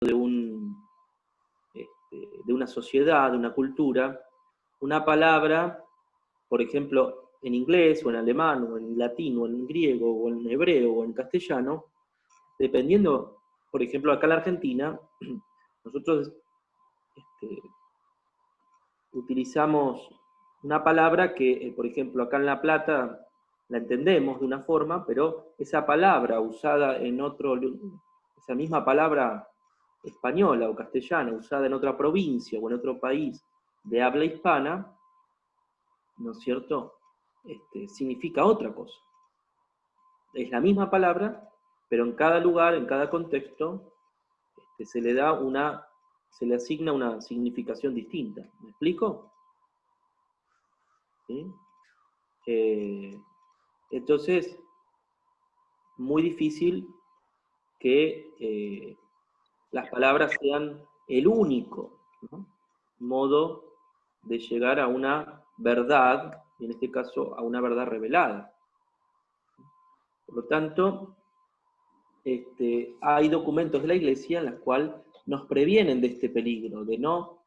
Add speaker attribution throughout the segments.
Speaker 1: de de una sociedad, de una cultura, una palabra, por ejemplo, en inglés, o en alemán, o en latín, o en griego, o en hebreo, o en castellano, dependiendo, por ejemplo, acá en la Argentina, nosotros utilizamos una palabra que, por ejemplo, acá en La Plata la entendemos de una forma, pero esa palabra usada en esa misma palabra española o castellana usada en otra provincia o en otro país de habla hispana, ¿no es cierto?, significa otra cosa. Es la misma palabra, pero en cada lugar, en cada contexto, se le asigna una significación distinta. ¿Me explico? ¿Sí? Entonces, muy difícil que las palabras sean el único, ¿no?, modo de llegar a una verdad, en este caso a una verdad revelada. Por lo tanto, hay documentos de la Iglesia en los cuales nos previenen de este peligro, de no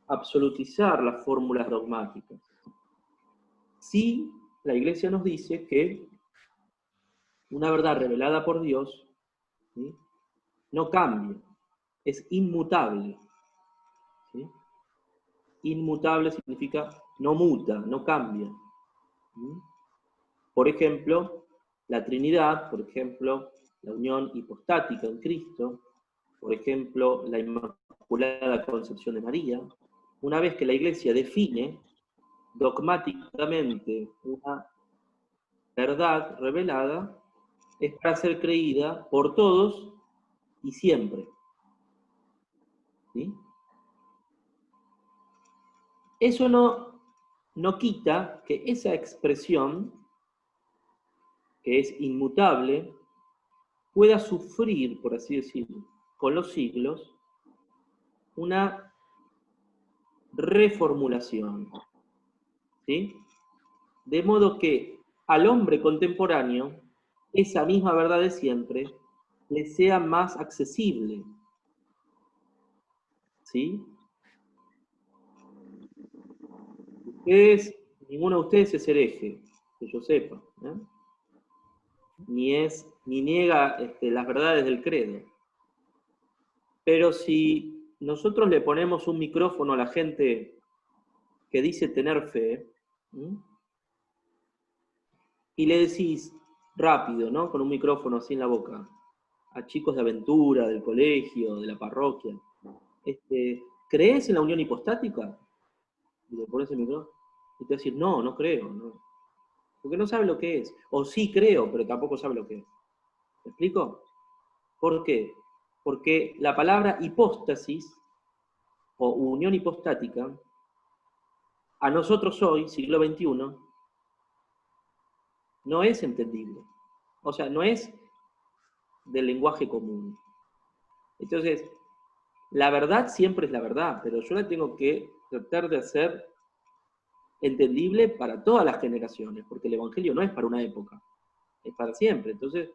Speaker 1: absolutizar las fórmulas dogmáticas. Sí, la Iglesia nos dice que una verdad revelada por Dios, ¿sí?, no cambia, es inmutable. ¿Sí? Inmutable significa no muta, no cambia. ¿Sí? Por ejemplo, la Trinidad, por ejemplo, la unión hipostática en Cristo, por ejemplo, la Inmaculada Concepción de María. Una vez que la Iglesia define dogmáticamente una verdad revelada, es para ser creída por todos y siempre. ¿Sí? Eso no quita que esa expresión, que es inmutable, pueda sufrir, por así decirlo, con los siglos, una reformulación. ¿Sí? De modo que al hombre contemporáneo, esa misma verdad de siempre le sea más accesible. ¿Sí? Ninguno de ustedes es hereje, que yo sepa, ¿eh? Ni niega las verdades del credo. Pero si nosotros le ponemos un micrófono a la gente que dice tener fe, ¿sí?, y le decís rápido, ¿no?, con un micrófono así en la boca, a chicos de aventura, del colegio, de la parroquia, ¿crees en la unión hipostática? Y le pones el micrófono, y te va a decir, no creo, no. Porque no sabe lo que es. O sí creo, pero tampoco sabe lo que es. ¿Me explico? ¿Por qué? Porque la palabra hipóstasis, o unión hipostática, a nosotros hoy, siglo XXI, no es entendible. O sea, no es del lenguaje común. Entonces, la verdad siempre es la verdad, pero yo la tengo que tratar de hacer entendible para todas las generaciones, porque el Evangelio no es para una época, es para siempre. Entonces,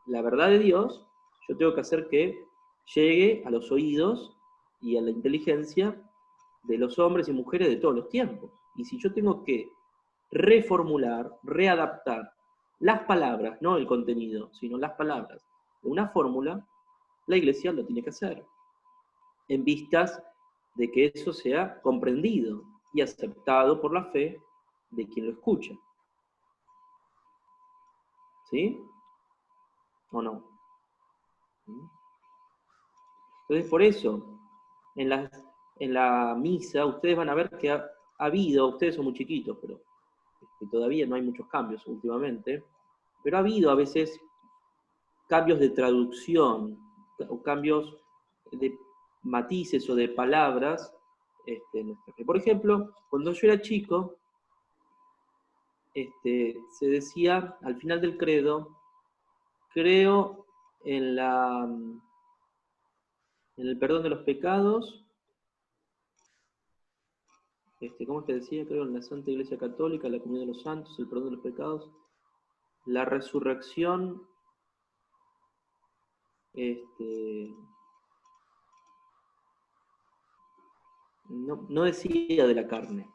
Speaker 1: la verdad de Dios, yo tengo que hacer que llegue a los oídos y a la inteligencia de los hombres y mujeres de todos los tiempos. Y si yo tengo que reformular, readaptar las palabras, no el contenido, sino las palabras de una fórmula, la Iglesia lo tiene que hacer, en vistas de que eso sea comprendido y aceptado por la fe de quien lo escucha. ¿Sí? ¿O no? Entonces, por eso, en la misa, ustedes van a ver que ha habido, ustedes son muy chiquitos, pero todavía no hay muchos cambios últimamente, pero ha habido a veces cambios de traducción, o cambios de matices o de palabras. Por ejemplo, cuando yo era chico, se decía al final del credo, creo en el perdón de los pecados, ¿cómo te decía? Creo en la Santa Iglesia Católica, la comunión de los santos, el perdón de los pecados, la resurrección no decía de la carne.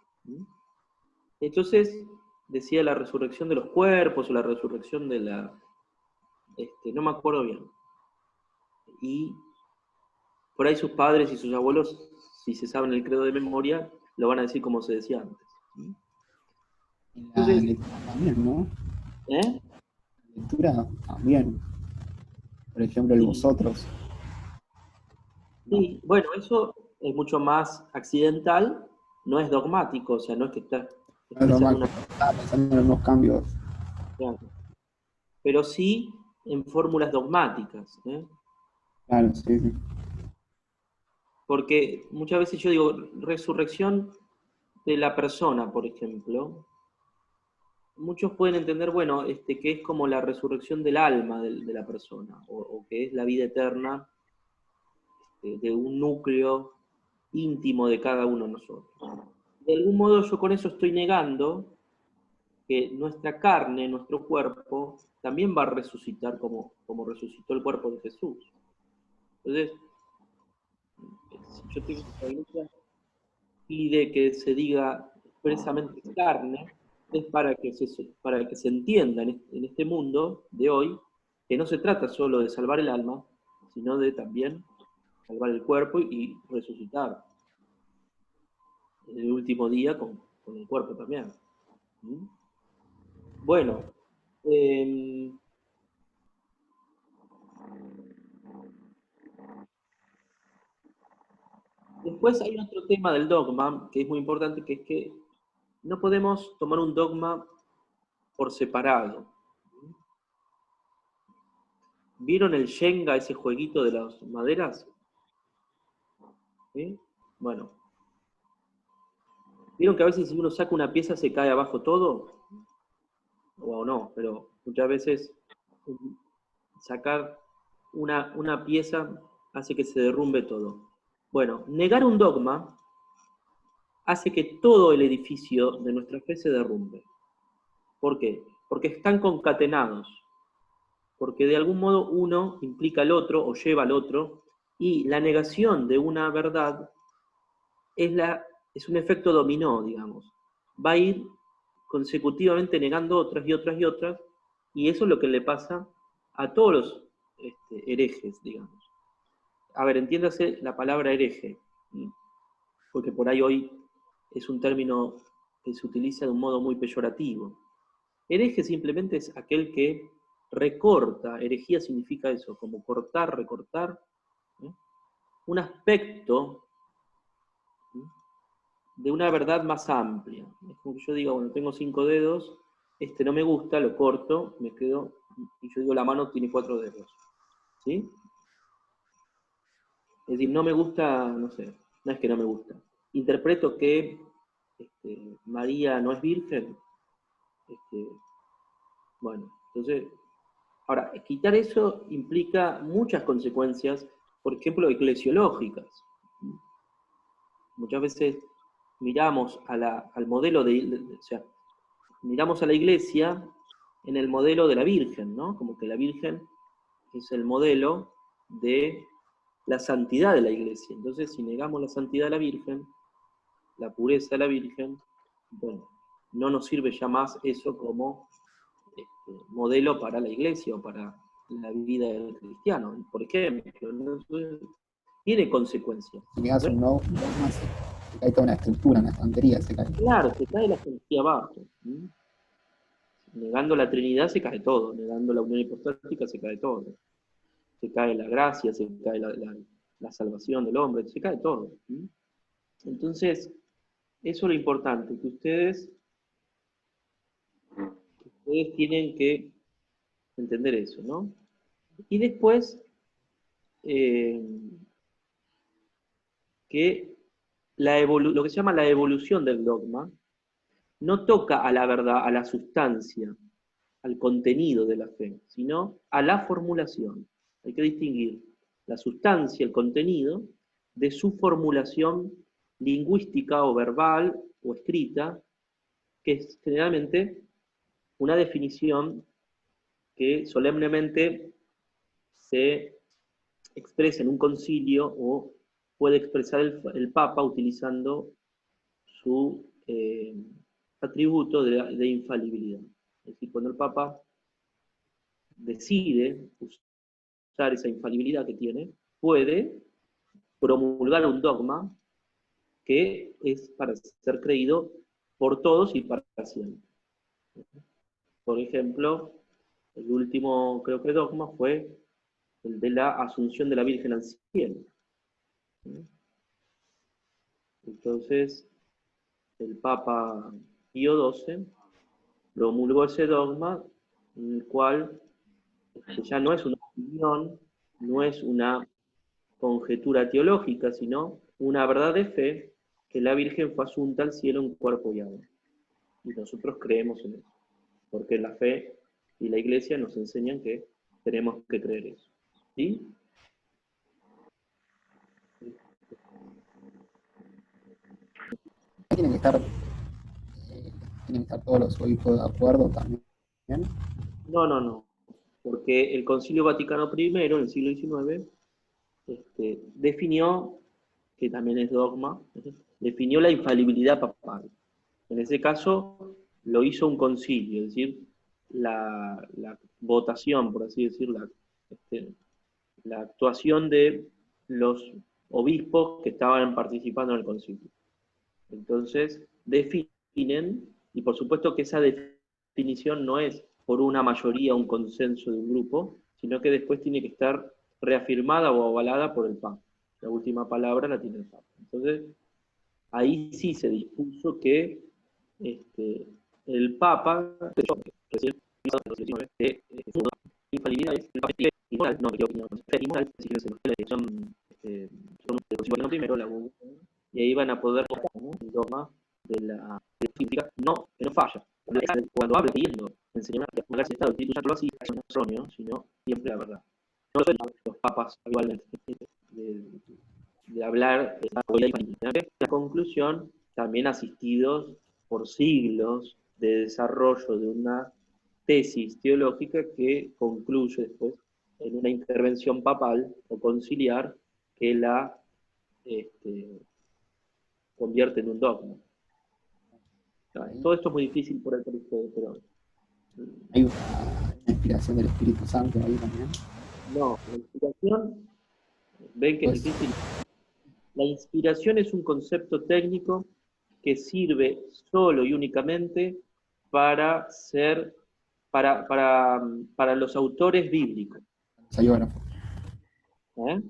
Speaker 1: Entonces decía la resurrección de los cuerpos o la resurrección de la... no me acuerdo bien. Y por ahí sus padres y sus abuelos, si se saben el credo de memoria, lo van a decir como se decía antes.
Speaker 2: En la
Speaker 1: Entonces,
Speaker 2: lectura también, ¿no?
Speaker 1: ¿eh?
Speaker 2: La lectura también. Por ejemplo, el
Speaker 1: Sí,
Speaker 2: vosotros, ¿no?
Speaker 1: sí, bueno, eso es mucho más accidental, no es dogmático, o sea, no es que está
Speaker 2: No es
Speaker 1: expresando
Speaker 2: normal,
Speaker 1: una...
Speaker 2: estaba pensando en unos cambios.
Speaker 1: pero sí en fórmulas dogmáticas, ¿eh?
Speaker 2: Claro, sí, sí.
Speaker 1: Porque muchas veces yo digo, resurrección de la persona, por ejemplo, muchos pueden entender, bueno, que es como la resurrección del alma de la persona, o que es la vida eterna de un núcleo íntimo de cada uno de nosotros. De algún modo yo con eso estoy negando que nuestra carne, nuestro cuerpo, también va a resucitar como resucitó el cuerpo de Jesús. Entonces, si yo tengo la iglesia pide que se diga expresamente carne, es para que se entienda en este mundo de hoy que no se trata solo de salvar el alma, sino de también salvar el cuerpo y resucitar en el último día con el cuerpo también. ¿Mm? Bueno, eh, después hay otro tema del dogma que es muy importante, que es que no podemos tomar un dogma por separado. ¿Vieron el Shenga, ese jueguito de las maderas? ¿Sí? Bueno, ¿vieron que a veces si uno saca una pieza se cae abajo todo? O no, pero muchas veces sacar una pieza hace que se derrumbe todo. Bueno, negar un dogma hace que todo el edificio de nuestra fe se derrumbe. ¿Por qué? Porque están concatenados, porque de algún modo uno implica al otro o lleva al otro, y la negación de una verdad es un efecto dominó, digamos. Va a ir consecutivamente negando otras y otras y otras, y eso es lo que le pasa a todos los herejes, digamos. A ver, entiéndase la palabra hereje, porque por ahí hoy es un término que se utiliza de un modo muy peyorativo. Hereje simplemente es aquel que recorta, herejía significa eso, como cortar, recortar, ¿eh? Un aspecto de una verdad más amplia. Es como que yo diga, bueno, tengo 5 dedos, este no me gusta, lo corto, me quedo, y yo digo, la mano tiene 4 dedos. ¿Sí? Es decir, no me gusta, no sé, no es que no me gusta. Interpreto que María no es virgen. Este, bueno, entonces, ahora, quitar eso implica muchas consecuencias, por ejemplo, eclesiológicas. Muchas veces miramos al modelo o sea, miramos a la iglesia en el modelo de la Virgen, ¿no? Como que la Virgen es el modelo de la santidad de la iglesia. Entonces, si negamos la santidad de la Virgen, la pureza de la Virgen, bueno, no nos sirve ya más eso como modelo para la iglesia o para la vida del cristiano, por ejemplo. ¿No? Tiene consecuencias.
Speaker 2: Si me das
Speaker 1: ¿Eh?
Speaker 2: un no, más, se cae toda una estructura, una estantería, se cae.
Speaker 1: Claro, se cae la jerarquía abajo. Negando la Trinidad se cae todo, negando la unión hipostática se cae todo. Se cae la gracia, se cae la salvación del hombre, se cae todo. Entonces, eso es lo importante, que ustedes tienen que entender eso, ¿no? Y después, eh, que lo que se llama la evolución del dogma no toca a la verdad, a la sustancia, al contenido de la fe, sino a la formulación. Hay que distinguir la sustancia, el contenido, de su formulación lingüística o verbal o escrita, que es generalmente una definición que solemnemente se expresa en un concilio o puede expresar el Papa utilizando su atributo de infalibilidad. Es decir, cuando el Papa decide usar esa infalibilidad que tiene, puede promulgar un dogma que es para ser creído por todos y para siempre. Por ejemplo, el último, creo que dogma fue el de la asunción de la Virgen al cielo. Entonces, el Papa Pío XII promulgó ese dogma en el cual ya no es una opinión, no es una conjetura teológica, sino una verdad de fe que la Virgen fue asunta al cielo en cuerpo y alma. Y nosotros creemos en eso, porque la fe y la Iglesia nos enseñan que tenemos que creer eso. ¿Sí?
Speaker 2: Tienen que estar, tienen que estar todos los obispos de acuerdo también.
Speaker 1: No, porque el Concilio Vaticano I, en el siglo XIX, definió, que también es dogma, definió la infalibilidad papal. En ese caso lo hizo un concilio, es decir, la votación, por así decirlo, la actuación de los obispos que estaban participando en el concilio. Entonces, definen, y por supuesto que esa definición no es por una mayoría, un consenso de un grupo, sino que después tiene que estar reafirmada o avalada por el Papa. La última palabra la tiene el Papa. Entonces, ahí sí se dispuso que el Papa, recién de infalibilidad es el Papa inmoral, no, inmoral, son el primero, la y ahí van a poder el dogma de la física, no, que no falla. Cuando habla pidiendo enseñar a pagar ese estado, el Espíritu Santo lo hace, no es erróneo, sino siempre la verdad. No son los papas igualmente de hablar de la conclusión, también asistidos por siglos de desarrollo de una tesis teológica que concluye después en una intervención papal o conciliar que la convierte en un dogma. Todo esto es muy difícil por el ustedes, pero...
Speaker 2: Hay una inspiración del Espíritu Santo ahí también.
Speaker 1: No, la inspiración, ven que es difícil. La inspiración es un concepto técnico que sirve solo y únicamente para ser, para los autores bíblicos.
Speaker 2: Los agiógrafos.
Speaker 1: ¿Eh?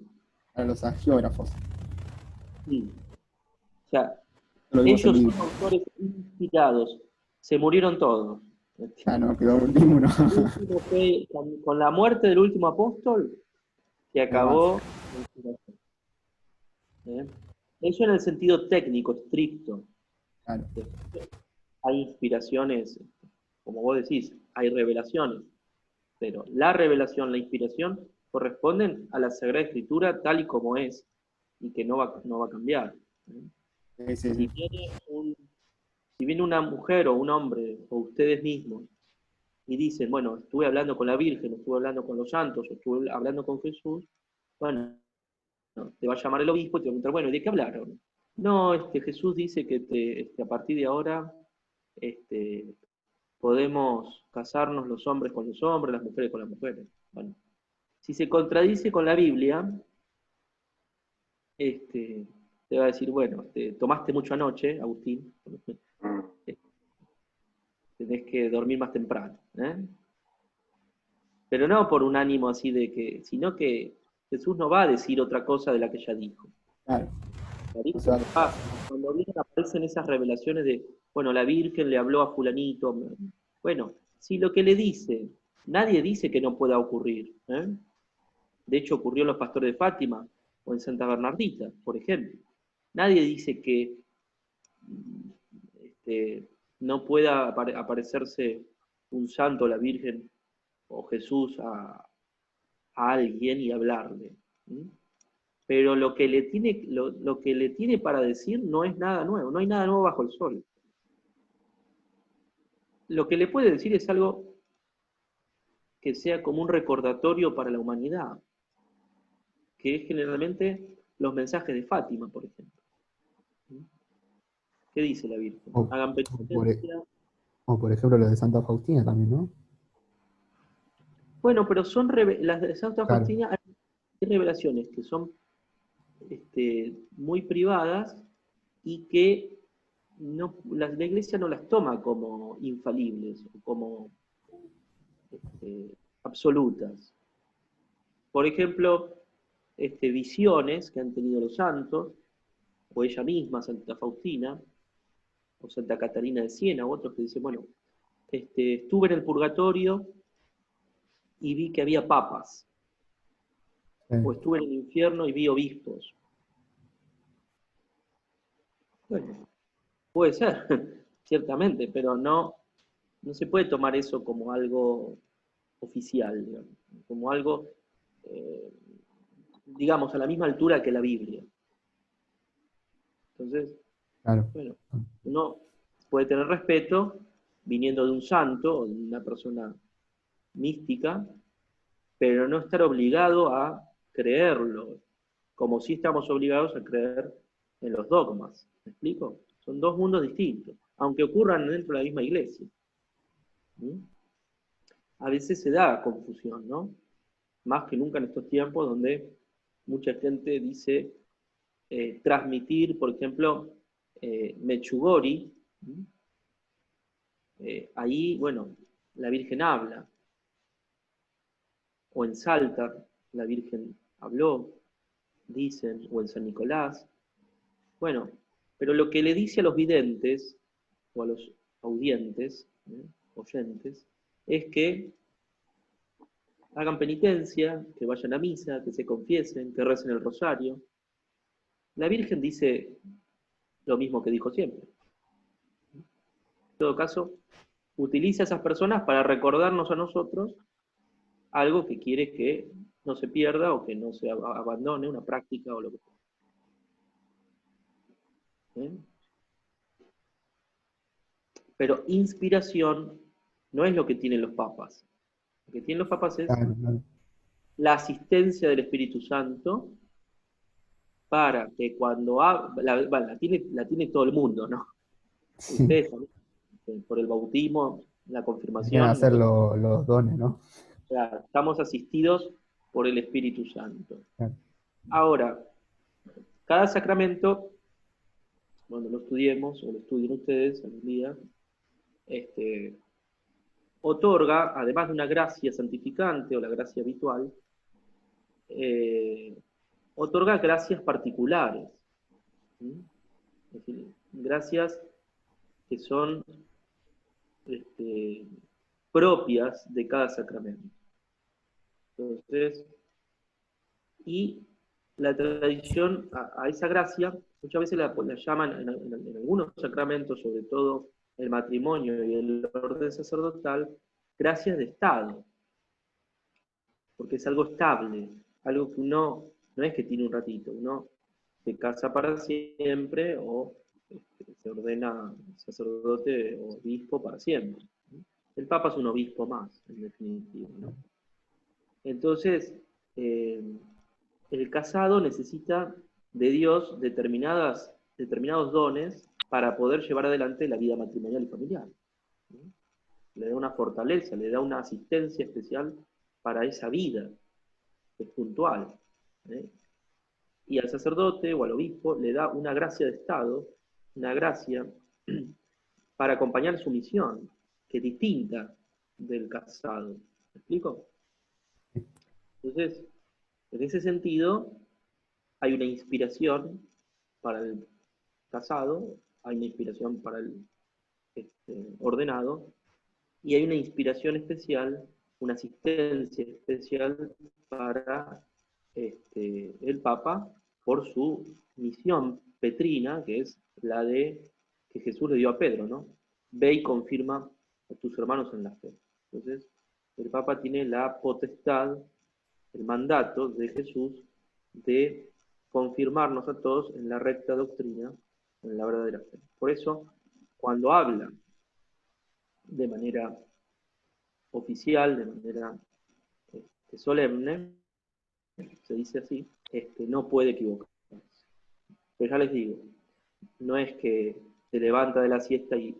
Speaker 2: Para los agiógrafos.
Speaker 1: Sí. O sea,
Speaker 2: Lo
Speaker 1: ellos
Speaker 2: en
Speaker 1: son autores inspirados. Se murieron todos.
Speaker 2: Ah, no, quedó ninguno.
Speaker 1: Con la muerte del último apóstol, se acabó la inspiración. ¿Eh? Eso en el sentido técnico, estricto.
Speaker 2: Claro.
Speaker 1: Hay inspiraciones, como vos decís, hay revelaciones, pero la revelación, la inspiración, corresponden a la Sagrada Escritura tal y como es, y que no va a cambiar.
Speaker 2: Sí, sí, sí.
Speaker 1: Si viene una mujer o un hombre, o ustedes mismos, y dicen, bueno, estuve hablando con la Virgen, estuve hablando con los santos, estuve hablando con Jesús, bueno, te va a llamar el obispo y te va a preguntar, bueno, ¿y de qué hablaron? No, Jesús dice que a partir de ahora podemos casarnos los hombres con los hombres, las mujeres con las mujeres. Bueno, si se contradice con la Biblia, te va a decir, bueno, tomaste mucho anoche, Agustín, tenés que dormir más temprano. Pero no por un ánimo así de que, sino que Jesús no va a decir otra cosa de la que ya dijo.
Speaker 2: Claro.
Speaker 1: Cuando aparecen esas revelaciones de, bueno, la Virgen le habló a fulanito, bueno, si lo que le dice, nadie dice que no pueda ocurrir. De hecho, ocurrió en los pastores de Fátima o en Santa Bernardita, por ejemplo. Nadie dice que no pueda aparecerse un santo, la Virgen o Jesús a alguien y hablarle. Pero lo que le tiene para decir no es nada nuevo, no hay nada nuevo bajo el sol. Lo que le puede decir es algo que sea como un recordatorio para la humanidad, que es generalmente los mensajes de Fátima, por ejemplo. ¿Qué dice la Virgen?
Speaker 2: O,
Speaker 1: Hagan
Speaker 2: o por, e-
Speaker 1: penitencia.
Speaker 2: o por ejemplo lo de Santa Faustina también, ¿no?
Speaker 1: Bueno, pero son las de Santa
Speaker 2: Claro,
Speaker 1: Faustina, hay revelaciones que son muy privadas y que la Iglesia no las toma como infalibles o como absolutas. Por ejemplo, visiones que han tenido los santos, o ella misma, Santa Faustina, o Santa Catarina de Siena, u otros que dicen, bueno, estuve en el purgatorio y vi que había papas, o
Speaker 2: sí,
Speaker 1: estuve en el infierno y vi obispos. Bueno, puede ser, ciertamente, pero no se puede tomar eso como algo oficial, digamos, como algo, eh, digamos, a la misma altura que la Biblia. Entonces,
Speaker 2: claro.
Speaker 1: bueno, uno puede tener respeto viniendo de un santo o de una persona mística, pero no estar obligado a creerlo, como si estamos obligados a creer en los dogmas. ¿Me explico? Son dos mundos distintos, aunque ocurran dentro de la misma iglesia. ¿Mm? A veces se da confusión, ¿no? Más que nunca en estos tiempos donde mucha gente dice transmitir, por ejemplo, Mechugori, ahí, bueno, la Virgen habla, o en Salta, la Virgen habló, dicen, o en San Nicolás. Bueno, pero lo que le dice a los videntes, o a los audientes, oyentes, es que hagan penitencia, que vayan a misa, que se confiesen, que recen el rosario. La Virgen dice lo mismo que dijo siempre. En todo caso, utiliza a esas personas para recordarnos a nosotros algo que quiere que no se pierda o que no se abandone, una práctica o lo que sea. ¿Eh? Pero inspiración no es lo que tienen los papas. Lo que tienen los papas es
Speaker 2: Claro, claro.
Speaker 1: la asistencia del Espíritu Santo para que cuando la tiene todo el mundo, ¿no?
Speaker 2: Sí,
Speaker 1: Ustedes también, por el bautismo, la
Speaker 2: vienen a
Speaker 1: confirmación,
Speaker 2: hacer los dones, ¿no?
Speaker 1: estamos asistidos por el Espíritu Santo.
Speaker 2: Claro.
Speaker 1: Ahora, cada sacramento, cuando lo estudiemos, o lo estudien ustedes algún día, otorga, además de una gracia santificante o la gracia habitual, eh, otorga gracias particulares. ¿Sí? Es decir, gracias que son este, propias de cada sacramento. Entonces, y la tradición a esa gracia, muchas veces la llaman en algunos sacramentos, sobre todo el matrimonio y el orden sacerdotal, gracias de Estado, porque es algo estable, algo que uno no es que tiene un ratito, uno se casa para siempre o se ordena sacerdote o obispo para siempre. El Papa es un obispo más, en definitiva, ¿no? Entonces, eh, el casado necesita de Dios determinados dones para poder llevar adelante la vida matrimonial y familiar. ¿Sí? Le da una fortaleza, le da una asistencia especial para esa vida, que es puntual. ¿Eh? Y al sacerdote o al obispo le da una gracia de Estado, una gracia para acompañar su misión, que es distinta del casado. ¿Me explico? Entonces, en ese sentido, hay una inspiración para el casado, hay una inspiración para el ordenado, y hay una inspiración especial, una asistencia especial para el Papa por su misión petrina, que es la de que Jesús le dio a Pedro, ¿no? Ve y confirma a tus hermanos en la fe. Entonces, el Papa tiene la potestad, el mandato de Jesús de confirmarnos a todos en la recta doctrina, en la verdadera fe. Por eso, cuando habla de manera oficial, de manera solemne, se dice así, no puede equivocarse. Pero ya les digo, no es que se levanta de la siesta y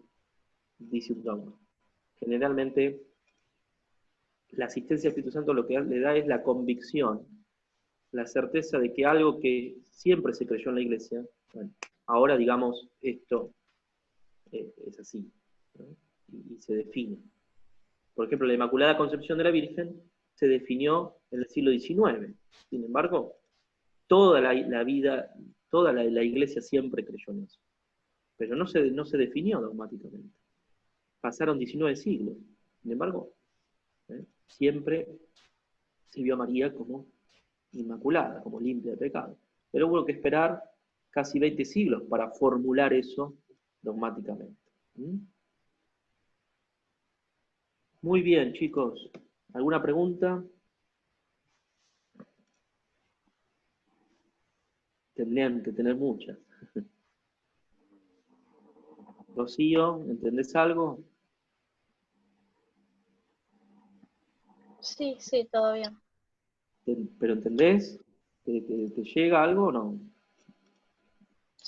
Speaker 1: dice un dogma. Generalmente, la asistencia al Espíritu Santo lo que le da es la convicción, la certeza de que algo que siempre se creyó en la iglesia, bueno, ahora digamos esto es así, ¿no? Y se define. Por ejemplo, la Inmaculada Concepción de la Virgen se definió en el siglo XIX. Sin embargo, toda la vida, toda la iglesia siempre creyó en eso. Pero no se definió dogmáticamente. Pasaron 19 siglos. Sin embargo, siempre se vio a María como inmaculada, como limpia de pecado. Pero hubo que esperar casi 20 siglos para formular eso dogmáticamente. ¿Mm? Muy bien, chicos. ¿Alguna pregunta? Tendrían que tener muchas. Rocío, ¿entendés algo?
Speaker 3: Sí, sí, todo bien.
Speaker 1: ¿Pero entendés? ¿Te llega algo o no?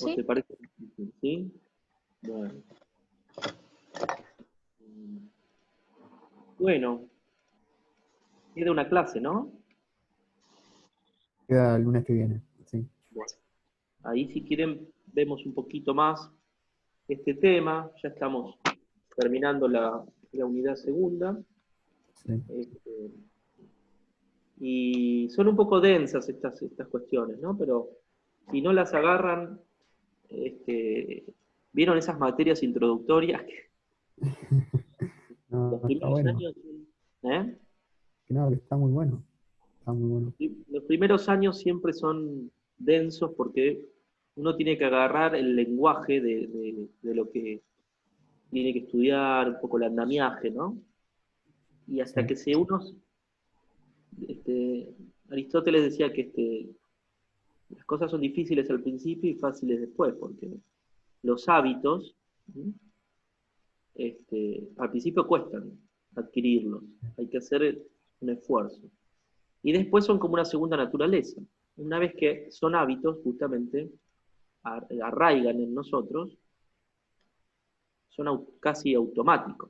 Speaker 1: ¿O te
Speaker 3: Sí,
Speaker 1: parece difícil? ¿Sí? Bueno. Bueno, queda una clase, ¿no?
Speaker 2: Queda el lunes que viene, sí.
Speaker 1: Bueno, ahí si quieren vemos un poquito más este tema. Ya estamos terminando la unidad segunda.
Speaker 2: Sí.
Speaker 1: Este, y son un poco densas estas cuestiones, ¿no? Pero si no las agarran, ¿vieron esas materias introductorias? Los
Speaker 2: No, está
Speaker 1: primeros
Speaker 2: bueno.
Speaker 1: años, ¿eh?
Speaker 2: Que no, que está muy bueno. Está muy bueno.
Speaker 1: Los primeros años siempre son densos porque uno tiene que agarrar el lenguaje de lo que tiene que estudiar, un poco el andamiaje, ¿no? Y hasta
Speaker 2: Sí.
Speaker 1: que Aristóteles decía que las cosas son difíciles al principio y fáciles después, porque los hábitos, ¿sí? Al principio cuestan adquirirlos, hay que hacer un esfuerzo. Y después son como una segunda naturaleza. Una vez que son hábitos, justamente, arraigan en nosotros, son casi automáticos.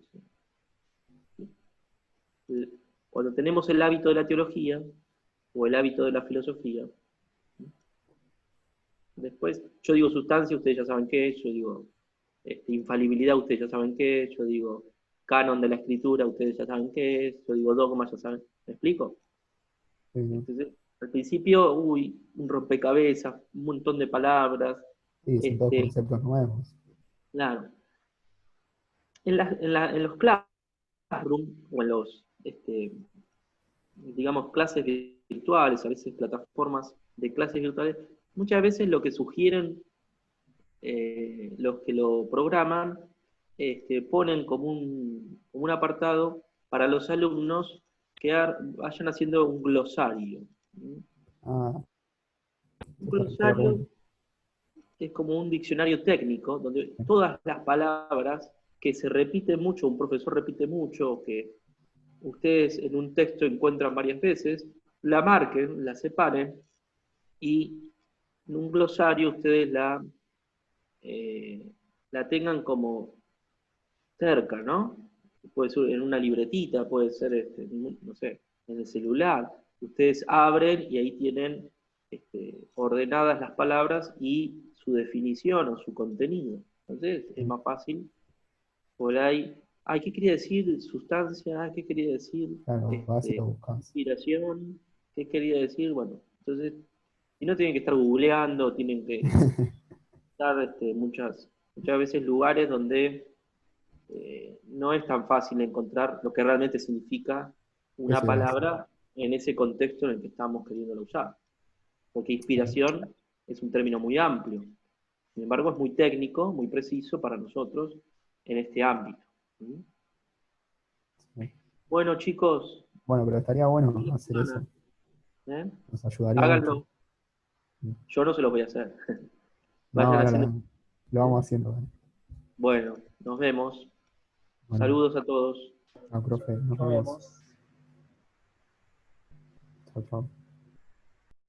Speaker 1: Cuando tenemos el hábito de la teología o el hábito de la filosofía, después yo digo sustancia, ustedes ya saben qué es, yo digo infalibilidad, ustedes ya saben qué es, yo digo canon de la escritura, ustedes ya saben qué es, yo digo dogma, ya saben. ¿Me explico?
Speaker 2: Sí, sí.
Speaker 1: Entonces, al principio, un rompecabezas, un montón de palabras,
Speaker 2: Sí, son todos
Speaker 1: este,
Speaker 2: conceptos nuevos.
Speaker 1: claro. En los classroom o en los, digamos, clases virtuales, a veces plataformas de clases virtuales, muchas veces lo que sugieren los que lo programan, ponen como un apartado para los alumnos que vayan haciendo un glosario. ¿Sí?
Speaker 2: Ah,
Speaker 1: Un
Speaker 2: eso estaría bueno.
Speaker 1: glosario es como un diccionario técnico, donde todas las palabras que se repiten mucho, un profesor repite mucho, que ustedes en un texto encuentran varias veces, la marquen, la separen y en un glosario ustedes eh, la tengan como cerca, ¿no? Puede ser en una libretita, puede ser, no sé, en el celular. Ustedes abren y ahí tienen ordenadas las palabras y su definición o su contenido. Entonces es
Speaker 2: Sí.
Speaker 1: más fácil por ahí. Ay, ¿qué quería decir sustancia? Ay, ¿qué quería decir
Speaker 2: Claro, vas y lo buscas.
Speaker 1: inspiración? ¿Qué quería decir? Bueno, entonces, si no tienen que estar googleando, tienen que estar muchas veces lugares donde no es tan fácil encontrar lo que realmente significa
Speaker 2: Sí,
Speaker 1: una
Speaker 2: sí,
Speaker 1: palabra en ese contexto en el que estamos queriendo usar. Porque
Speaker 2: sí,
Speaker 1: inspiración es un término muy amplio. Sin embargo, es muy técnico, muy preciso para nosotros en este ámbito. ¿Sí?
Speaker 2: sí.
Speaker 1: Bueno, chicos,
Speaker 2: Bueno, pero estaría bueno hacer eso.
Speaker 1: ¿eh?
Speaker 2: Nos ayudaría mucho.
Speaker 1: Háganlo. Yo no se los voy a hacer.
Speaker 2: No,
Speaker 1: Vayan
Speaker 2: ahora
Speaker 1: haciendo.
Speaker 2: lo vamos haciendo. ¿Eh?
Speaker 1: Bueno, nos vemos.
Speaker 2: Bueno,
Speaker 1: Saludos a todos.
Speaker 2: chao, profe, nos vemos. Chao, chao.